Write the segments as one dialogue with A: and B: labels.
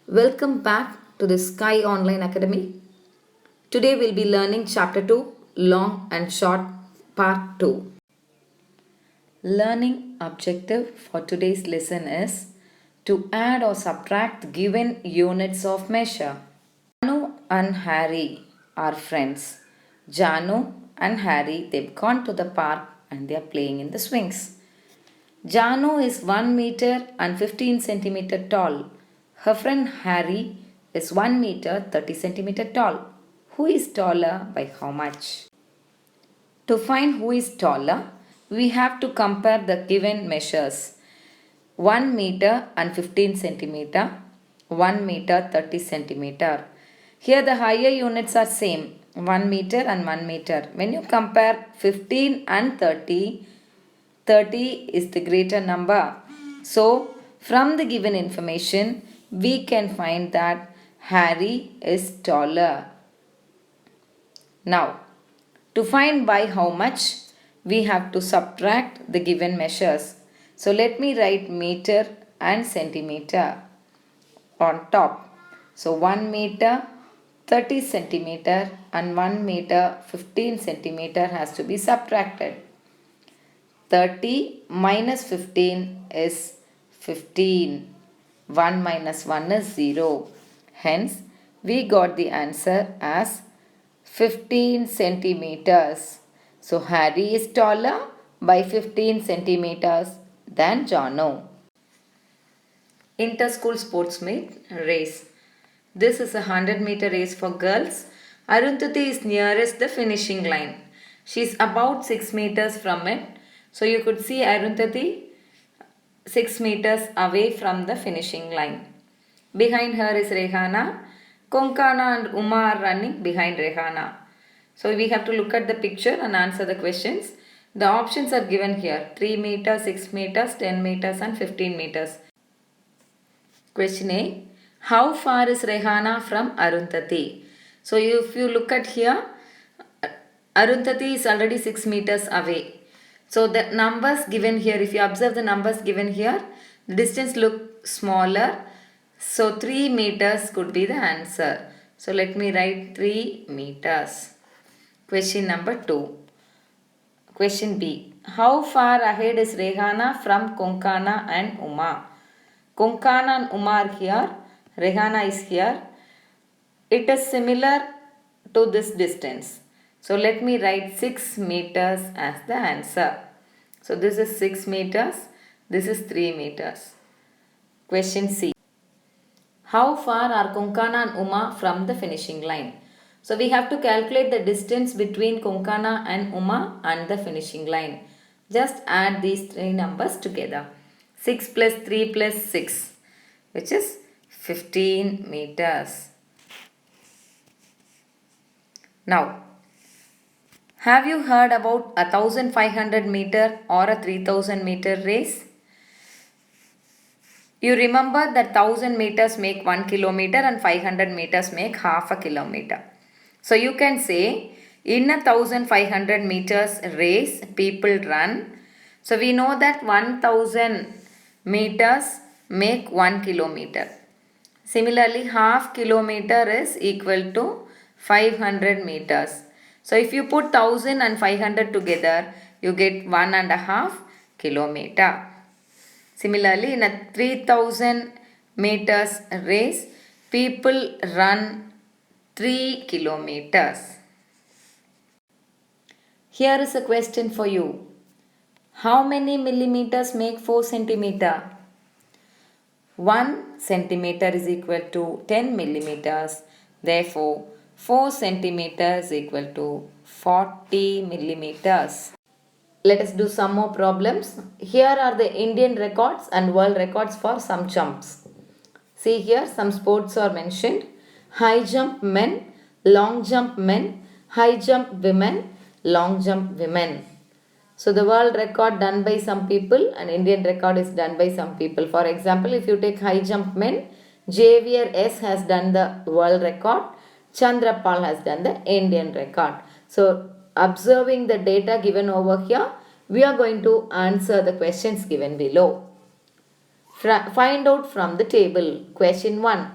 A: Welcome back to the Sky Online Academy. Today we'll be learning Chapter 2 Long and Short Part 2. Learning objective for today's lesson is to add or subtract given units of measure. Janu and Harry are friends. Janu and Harry, they've gone to the park and they are playing in the swings. Janu is 1 meter and 15 centimeter tall. Her friend Harry is 1 meter 30 centimeter tall. Who is taller by how much? To find who is taller, we have to compare the given measures 1 meter and 15 centimeter, 1 meter 30 centimeter. Here the higher units are same 1 meter and 1 meter. When you compare 15 and 30, 30 is the greater number. So, from the given information, we can find that Harry is taller. Now, to find by how much, we have to subtract the given measures. So, let me write meter and centimeter on top. So, 1 meter 30 centimeter and 1 meter 15 centimeter has to be subtracted. 30 minus 15 is 15. 1 minus 1 is 0. Hence, we got the answer as 15 centimeters. So, Harry is taller by 15 centimeters than Janu. Inter-school sports meet race. This is a 100-meter race for girls. Arundhati is nearest the finishing line. She is about 6 meters from it. So you could see Arundhati 6 meters away from the finishing line. Behind her is Rehana. Konkana and Uma are running behind Rehana. So we have to look at the picture and answer the questions. The options are given here 3 meters, 6 meters, 10 meters and 15 meters. Question A. How far is Rehana from Arundhati? So if you look at here, Arundhati is already 6 meters away. So the numbers given here, if you observe the numbers given here, the distance look smaller. So 3 meters could be the answer. So let me write 3 meters. Question number 2. Question B. How far ahead is Rehana from Konkana and Uma? Konkana and Uma are here. Rehana is here. It is similar to this distance. So let me write 6 meters as the answer. So this is 6 meters. This is 3 meters. Question C. How far are Konkana and Uma from the finishing line? So we have to calculate the distance between Konkana and Uma and the finishing line. Just add these three numbers together. 6 plus 3 plus 6, which is 15 meters. Now, have you heard about a 1500 meter or a 3000 meter race? You remember that 1000 meters make 1 kilometer and 500 meters make half a kilometer. So you can say in a 1500 meters race people run. So we know that 1000 meters make 1 kilometer. Similarly, half kilometer is equal to 500 meters. So if you put 1000 and 500 together, you get 1.5 kilometer. Similarly, in a 3000 meters race, people run 3 kilometers. Here is a question for you. How many millimeters make 4 centimeter? 1 centimeter is equal to 10 millimeters. Therefore, 4 centimeters is equal to 40 millimeters. Let us do some more problems. Here are the Indian records and world records for some jumps. See here, some sports are mentioned. High jump men, long jump men, high jump women, long jump women. So the world record done by some people and Indian record is done by some people. For example, if you take high jump men, Javier S has done the world record. Chandrapal has done the Indian record. So observing the data given over here, we are going to answer the questions given below. Find out from the table. Question 1.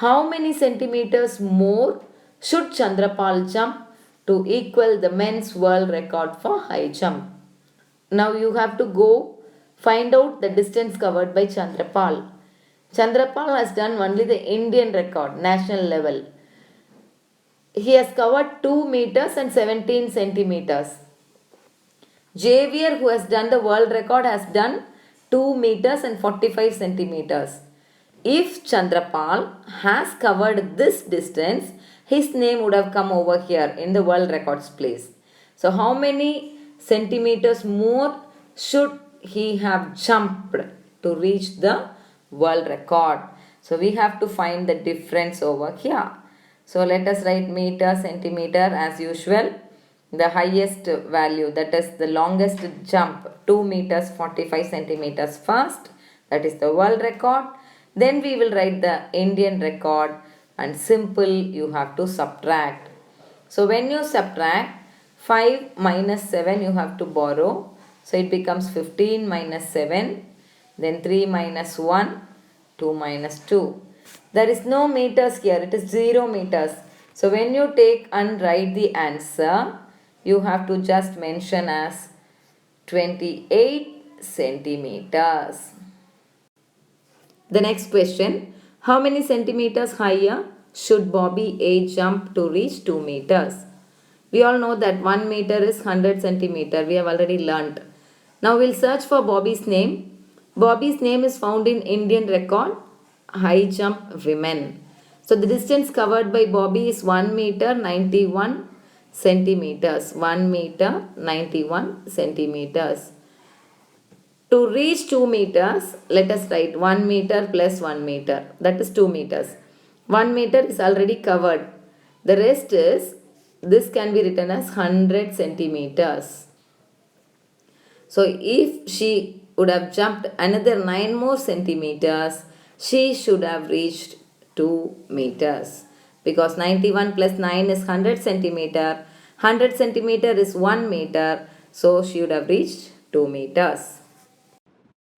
A: How many centimeters more should Chandrapal jump to equal the men's world record for high jump? Now you have to go find out the distance covered by Chandrapal. Chandrapal has done only the Indian record, national level. He has covered 2 meters and 17 centimeters. Javier, who has done the world record, has done 2 meters and 45 centimeters. If Chandrapal has covered this distance, his name would have come over here in the world records place. So, how many centimeters more should he have jumped to reach the world record? So, we have to find the difference over here. So, let us write meter, centimeter as usual. The highest value, that is the longest jump, 2 meters 45 centimeters first, that is the world record. Then we will write the Indian record, and simple, you have to subtract. So when you subtract 5 minus 7, you have to borrow. So it becomes 15 minus 7, then 3 minus 1, 2 minus 2. There is no meters here, it is 0 meters. So when you take and write the answer, you have to just mention as 28 centimeters. The next question, how many centimeters higher should Bobby A jump to reach 2 meters? We all know that 1 meter is 100 centimeter. We have already learnt. Now we'll search for Bobby's name. Bobby's name is found in Indian record, high jump women. So the distance covered by Bobby is 1 meter 91 centimeters. 1 meter 91 centimeters. To reach 2 meters, let us write 1 meter plus 1 meter. That is 2 meters. 1 meter is already covered. The rest is, this can be written as 100 centimeters. So if she would have jumped another 9 more centimeters, she should have reached 2 meters. Because 91 plus 9 is 100 centimeter. 100 centimeter is 1 meter. So she would have reached 2 meters.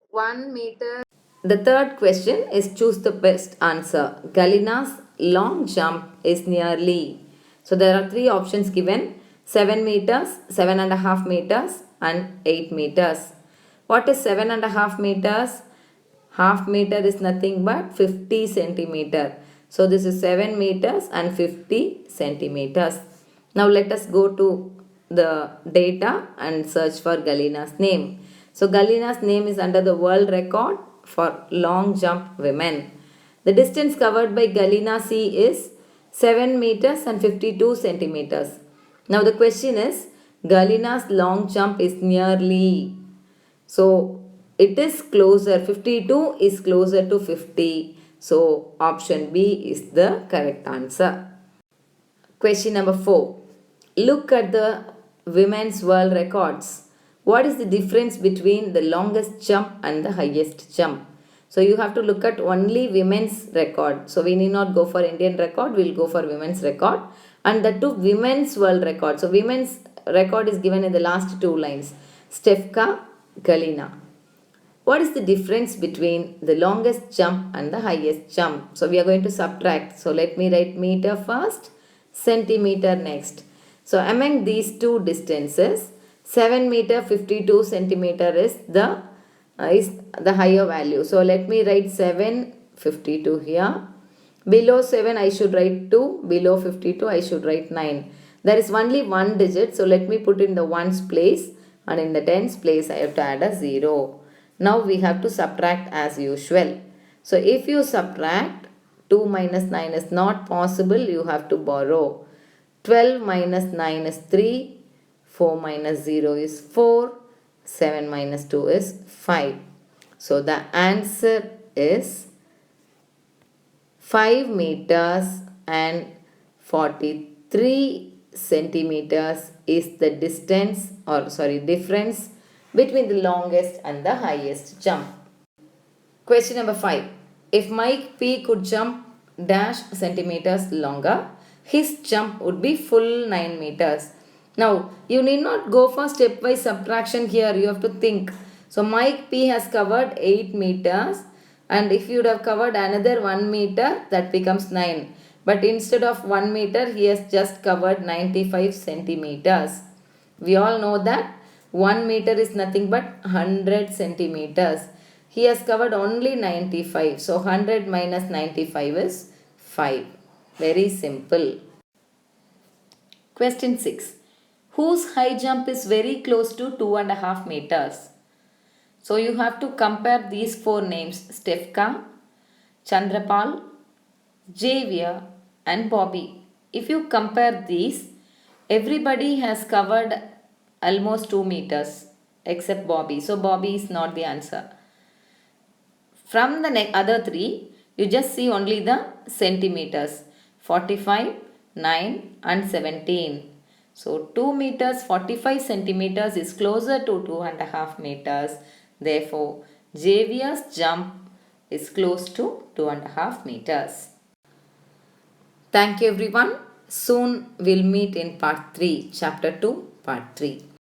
A: 1 meter. The third question is choose the best answer. Galina's long jump is nearly. So there are 3 options given. 7 meters, 7.5 meters and 8 meters. What is 7.5 meters? Half meter is nothing but 50 centimeter. So this is 7 meters and 50 centimeters. Now let us go to the data and search for Galina's name. So Galina's name is under the world record for long jump women. The distance covered by Galina C is 7 meters and 52 centimeters. Now the question is, Galina's long jump is nearly. So it is closer, 52 is closer to 50. So option B is the correct answer. Question number 4. Look at the women's world records. What is the difference between the longest jump and the highest jump? So you have to look at only women's record. So we need not go for Indian record, we will go for women's record. And the 2 women's world record. So women's record is given in the last 2 lines. Stefka, Galina. What is the difference between the longest jump and the highest jump? So we are going to subtract. So let me write meter first, centimeter next. So among these 2 distances, 7 meter 52 centimeter is the higher value. So let me write 752 here. Below 7 I should write 2. Below 52 I should write 9. There is only 1 digit. So let me put in the ones place, and in the tens place I have to add a 0. Now we have to subtract as usual. So if you subtract, 2 minus 9 is not possible. You have to borrow. 12 minus 9 is 3. 4 minus 0 is 4. 7 minus 2 is 5. So the answer is 5 meters and 43 centimeters is the difference between the longest and the highest jump. Question number 5. If Mike P could jump dash centimeters longer, his jump would be full 9 meters. Now, you need not go for stepwise subtraction here. You have to think. So, Mike P has covered 8 meters. And if you would have covered another 1 meter, that becomes 9. But instead of 1 meter, he has just covered 95 centimeters. We all know that 1 meter is nothing but 100 centimeters. He has covered only 95. So 100 minus 95 is 5. Very simple. Question 6. Whose high jump is very close to 2.5 meters? So you have to compare these four names: Stefka, Chandrapal, Javier and Bobby. If you compare these, everybody has covered almost 2 meters except Bobby. So Bobby is not the answer. From the other three, you just see only the centimeters: 45, 9 and 17. So 2 meters 45 centimeters is closer to 2.5 meters. Therefore, Javier's jump is close to 2.5 meters. Thank you everyone. Soon we'll meet in part 3, chapter 2, part 3.